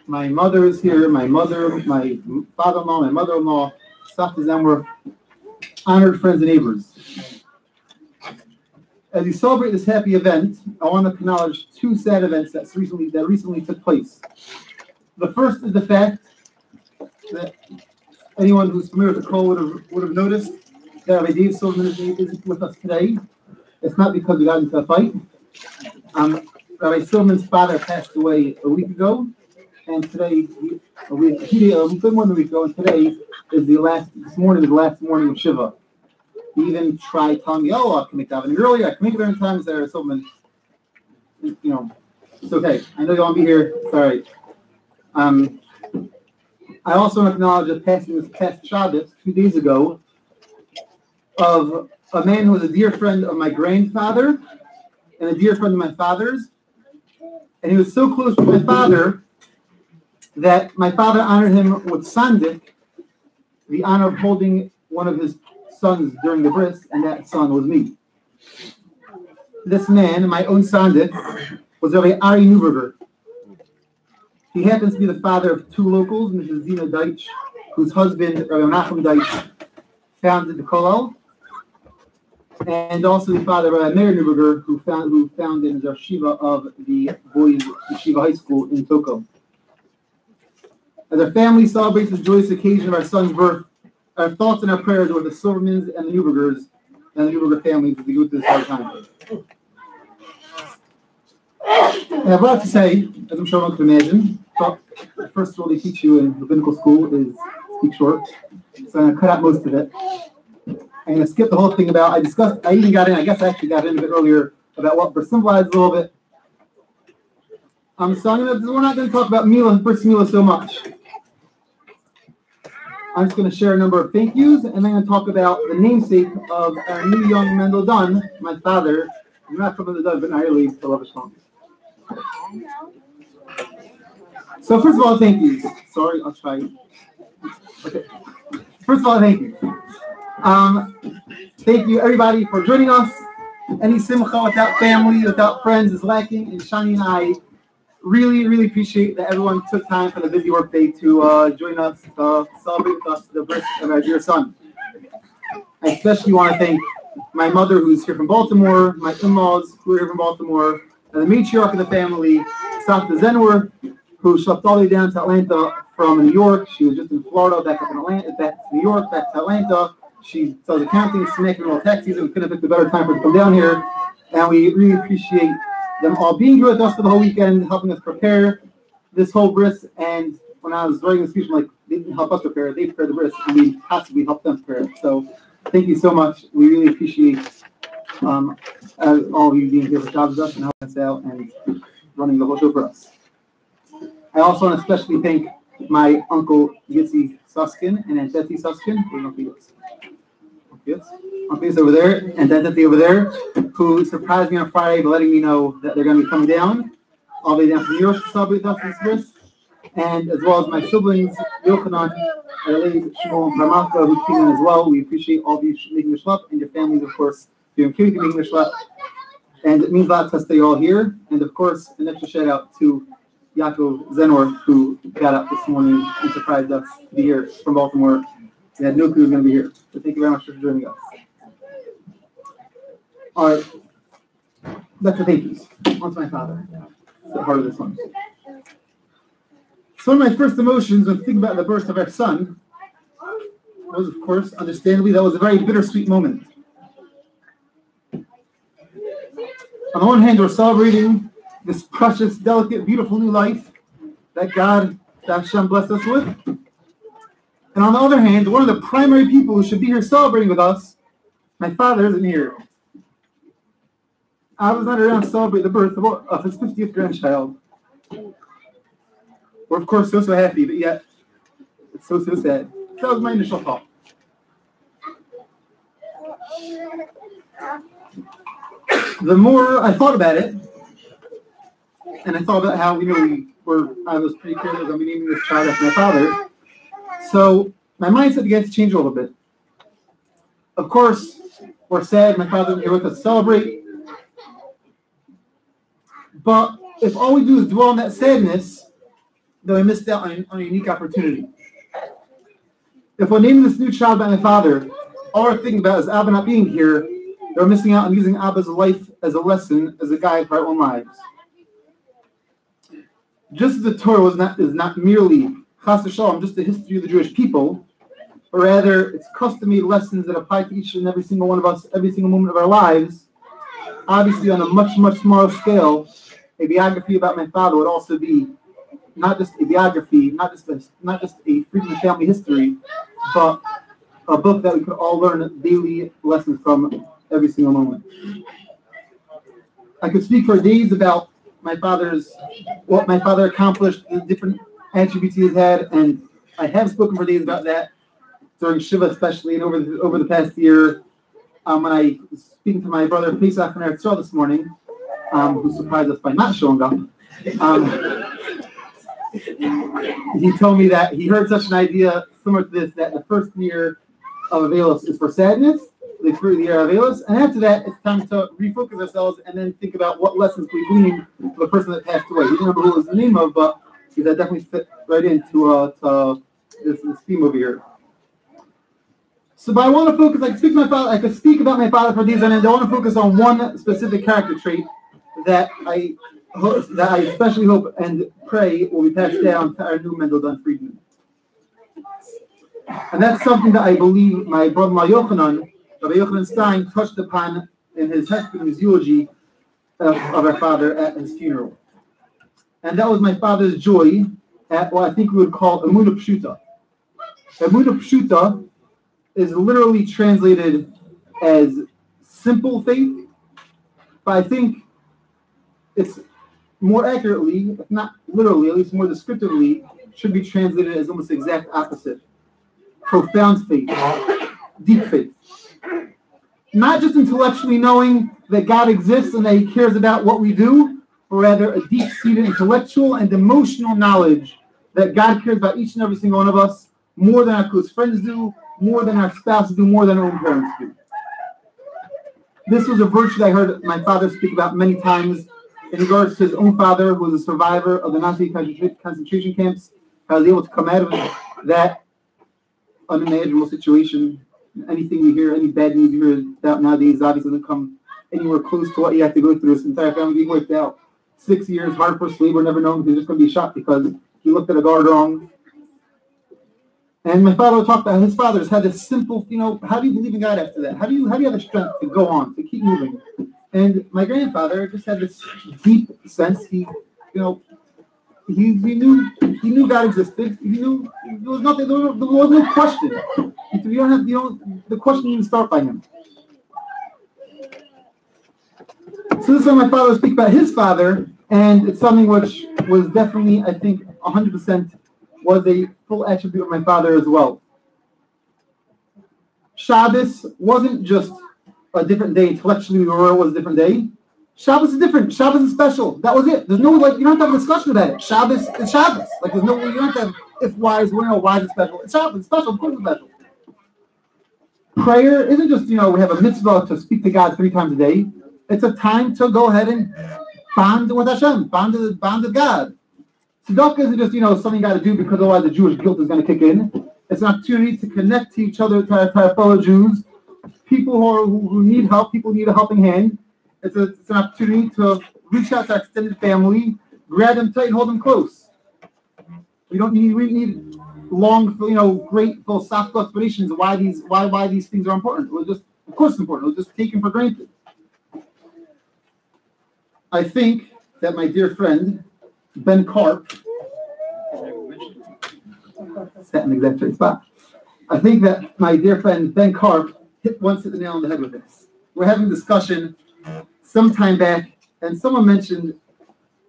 My mother is here, my mother, my father-in-law, my mother-in-law, Them were honored friends and neighbors. As we celebrate this happy event, I want to acknowledge two sad events that recently took place. The first is the fact that anyone who's familiar with the call would have noticed that Rabbi Dave Silverman isn't with us today. It's not because we got into a fight. Rabbi Silverman's father passed away a week ago, and today, a bit more than a week ago, and today is this morning is the last morning of Shiva. He even tried telling me, I can make davening earlier, I can make it during time, Sarah Silverman. It's okay. I know you want to be here. It's all right. I also want to acknowledge the passing this past Shabbos, 2 days ago, of a man who was a dear friend of my grandfather and a dear friend of my father's. And he was so close to my father that my father honored him with sandik, the honor of holding one of his sons during the bris, and that son was me. This man, my own sandik, was Rabbi Ari Neuberger. He happens to be the father of two locals, Mrs. Zina Deitch, whose husband, Rabbi Menachem Deitch, founded the Kollel, and also the father of Meir Neuberger, who founded the yeshiva of the boys' yeshiva high school in Toko. As our family celebrates the joyous occasion of our son's birth, our thoughts and our prayers are with the Silvermans and the Neubergers and the Neuberger families as we go through this hard time. I have a lot to say, as I'm sure one can imagine, but the first rule they teach you in rabbinical school is speak short. So I'm going to cut out most of it. I'm going to skip the whole thing about, I actually got in a bit earlier about what Bris symbolized a little bit. So we're not going to talk about Bris Mila so much. I'm just going to share a number of thank yous, and then I'm going to talk about the namesake of our new young Mendel Dunn, my father. I'm not from Mendel Dunn, but not really the love song. So first of all, thank yous. Sorry, I'll try. Okay. First of all, thank you. Thank you, everybody, for joining us. Any simcha without family, without friends is lacking, and Shani and I really, really appreciate that everyone took time for the busy workday to join us, celebrate with us the birth of our dear son. I especially want to thank my mother, who's here from Baltimore, my in-laws, who are here from Baltimore, and the matriarch of the family, Safta Zenwer, who schlepped all the way down to Atlanta from New York. She was just in Florida, back up in Atlanta, back to New York, back to Atlanta. She does accounting, smacking all taxis, and we couldn't have picked a better time for her to come down here. And we really appreciate them all being here with us for the whole weekend, helping us prepare this whole bris. And when I was writing the speech, I'm like, they didn't help us prepare it, they prepared the bris, and we possibly helped them prepare it. So thank you so much. We really appreciate all of you being here for Shabbos with us and helping us out and running the whole show for us. I also want to especially thank my uncle Yitzi Suskin and Aunt Betty Suskin. Uncle Yitzi over there and Aunt Betty over there, who surprised me on Friday by letting me know that they're going to be coming down, all the way down from New York to celebrate with us this bris, and as well as my siblings, Yochanan, Ellie, Shimon, and Ramalka, who came in as well. We appreciate all of you making the schlep, and your families, of course, doing making the schlep. And it means a lot to us that you're all here. And of course, an extra shout out to Yaakov Zenor, who got up this morning and surprised us to be here from Baltimore. We had no clue he was going to be here. So thank you very much for joining us. All right. That's the thank yous. On to my father. The heart of this one. So one of my first emotions when thinking about the birth of our son was, of course, understandably, that was a very bittersweet moment. On the one hand, we're celebrating this precious, delicate, beautiful new life that God, that Hashem blessed us with. And on the other hand, one of the primary people who should be here celebrating with us, my father, isn't here. I was not around to celebrate the birth of his 50th grandchild. We're, of course, so happy, but yet it's so sad. That was my initial thought. The more I thought about it, and I thought about how I was pretty clear that I'm going to be naming this child after my father. So my mindset began to change a little bit. Of course, we're sad my father isn't here with us to celebrate. But if all we do is dwell on that sadness, then we missed out on a unique opportunity. If we're naming this new child by my father, all we're thinking about is Abba not being here, then we're missing out on using Abba's life as a lesson, as a guide for our own lives. Just as the Torah is not merely Chas v'Shalom, just the history of the Jewish people, but rather it's custom-made lessons that apply to each and every single one of us, every single moment of our lives. Obviously, on a much, much smaller scale, a biography about my father would also be not just a biography, not just a Freedman family history, but a book that we could all learn daily lessons from every single moment. I could speak for days about what my father accomplished, the different attributes he has had, and I have spoken for days about that during Shiva especially, and over the past year, when I was speaking to my brother Pesach and Eretz Yisrael this morning, who surprised us by not showing up. He told me that he heard such an idea similar to this, that the first year of Avelos is for sadness, the year of Avelos, and after that, it's time to refocus ourselves and then think about what lessons we glean from the person that passed away. He didn't remember who was the name of, but that definitely fit right into this theme over here. So, but I want to focus. I could speak about my father for days, and I want to focus on one specific character trait that I especially hope and pray will be passed down to our new Mendel Freedman. And that's something that I believe my brother Rabbi Yochanan Stein, touched upon in his eulogy of our father at his funeral. And that was my father's joy at what I think we would call Emunah Pshuta. Emunah Pshuta is literally translated as simple faith, but I think it's more accurately, if not literally, at least more descriptively, should be translated as almost the exact opposite. Profound faith, deep faith. Not just intellectually knowing that God exists and that He cares about what we do, but rather a deep-seated intellectual and emotional knowledge that God cares about each and every single one of us more than our close friends do, more than our spouses do, more than our own parents do. This was a virtue that I heard my father speak about many times in regards to his own father, who was a survivor of the Nazi concentration camps. I was able to come out of that unimaginable situation. Anything we hear, any bad news you hear about nowadays, obviously doesn't come anywhere close to what you have to go through. This entire family being wiped out. 6 years, hard for labor, never known he's just going to be shot because he looked at a guard wrong. And my father talked about his fathers had this simple, how do you believe in God after that? How do you have the strength to go on, to keep moving? And my grandfather just had this deep sense. He knew God existed. He knew there was no question. The question didn't start by him. So this is when my father would speak about his father, and it's something which was definitely, I think, 100% was a full attribute of my father as well. Shabbos wasn't just a different day. Intellectually, it was a different day. Shabbos is different. Shabbos is special. That was it. There's no, you don't have to have a discussion about it. Shabbos is Shabbos. You don't have to have if why is why is it special. It's Shabbos. It's special. Of course it's special. Prayer isn't just, we have a mitzvah to speak to God 3 times a day. It's a time to go ahead and bond with Hashem, bond with God. Tzedakah isn't just, something you got to do because otherwise the Jewish guilt is going to kick in. It's an opportunity to connect to each other, to our fellow Jews, people who need help, people who need a helping hand. It's an opportunity to reach out to our extended family, grab them tight and hold them close. We need long, great philosophical explanations of why these things are important. It was just, of course it's important. It was just taken for granted. I think that my dear friend, Ben Karp, sat in the exact right spot. I think that my dear friend Ben Karp hit the nail on the head with this. We're having a discussion some time back, and someone mentioned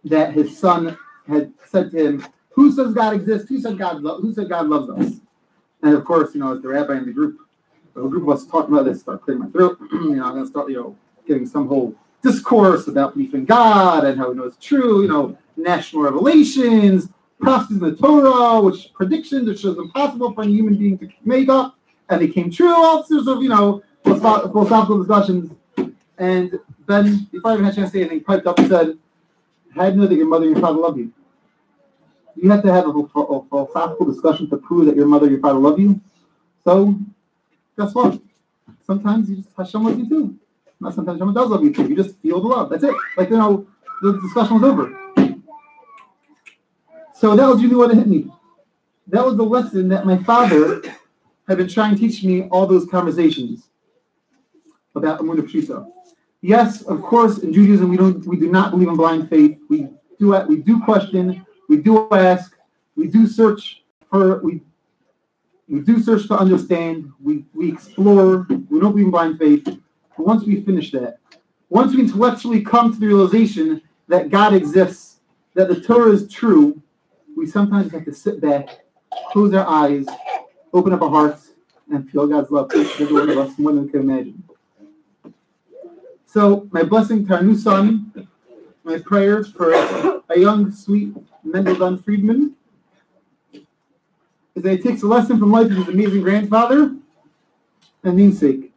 that his son had said to him, "Who says God exists? Who said God loves us?" And of course, as the rabbi in the group of us talking about this, start clearing my throat. I'm going to start, giving some whole discourse about belief in God and how we know it's true. National revelations, prophecies in the Torah, which predictions, which was impossible for any human being to make up, and they came true. All sorts of, philosophical discussions. And Ben, before I even had a chance to say anything, piped up and said, "How do you know that your mother and your father love you? You have to have a philosophical discussion to prove that your mother and your father love you. So, guess what? Sometimes Hashem loves you too. Not sometimes Hashem does love you too. You just feel the love. That's it. Like, the discussion was over. So that was really what hit me. That was the lesson that my father had been trying to teach me all those conversations about Emunah Pshita. Yes, of course, in Judaism we do not believe in blind faith. We do question, we do ask, we do search to understand, we explore, we don't believe in blind faith. But once we finish that, once we intellectually come to the realization that God exists, that the Torah is true, we sometimes have to sit back, close our eyes, open up our hearts, and feel God's love for every one of us more than we can imagine. So, my blessing to our new son, my prayers for a young, sweet Mendel Freedman, is that he takes a lesson from life of his amazing grandfather and namesake.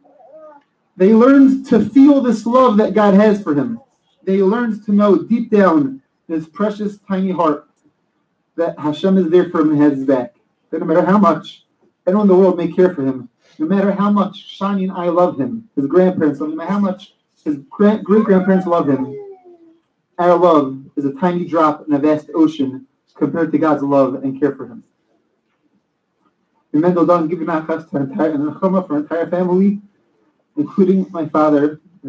They learned to feel this love that God has for him. They learned to know deep down in his precious, tiny heart that Hashem is there for him and has his back. That no matter how much anyone in the world may care for him, no matter how much Shani and I love him, his grandparents love him, no matter how much his great-grandparents love him, our love is a tiny drop in a vast ocean compared to God's love and care for him. And Mendel Dunn give nachas to our entire family, including my father, I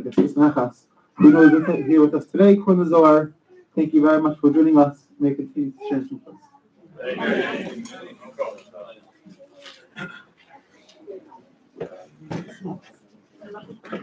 guess it's nachas, who is here with us today, Kun Zohar. Thank you very much for joining us. May continue to share some with us.